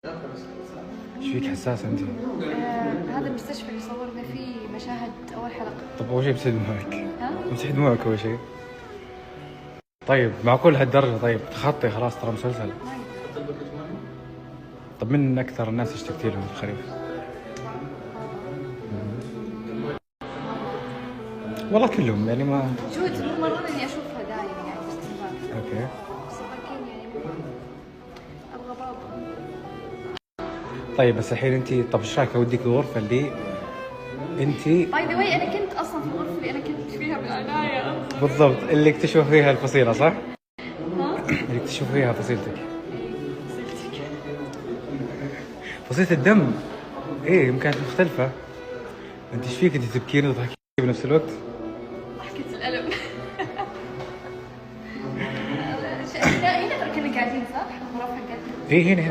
ايش فيك حساسة انت؟ هذا المستشفى اللي صورنا فيه مشاهد أول حلقة. طب اول شيء امسح دموعك. ها؟ امسح دموعك اول شيء. طيب معقول هالدرجة؟ طيب تخطي خلاص ترى مسلسل. طب من اكثر الناس اشتقتي لهم في الخريف؟ والله كلهم يعني ما. جود مو مرة إني أشوفها دايم يعني باستمرار. اوكي. بس لكن يعني أبغى بابا. طيب بس الحين انت، طب ايش رايك اوديك الغرفة اللي انت باي ذا واي أنا كنت أصلا في الغرفة اللي أنا كنت فيها بالعناية. بالضبط اللي اكتشفوا فيها الفصيلة صح؟ ها؟ اللي اكتشفوا فيها فصيلتك. صرتك. فصيلة الدم. ايه يمكن كانت مختلفة. انت ايش فيك؟ انت تبكين وتضحكين بنفس الوقت؟ ضحكة الألم. هنا ترى كنا قاعدين صح؟ الغرف حقتنا. ايه هنا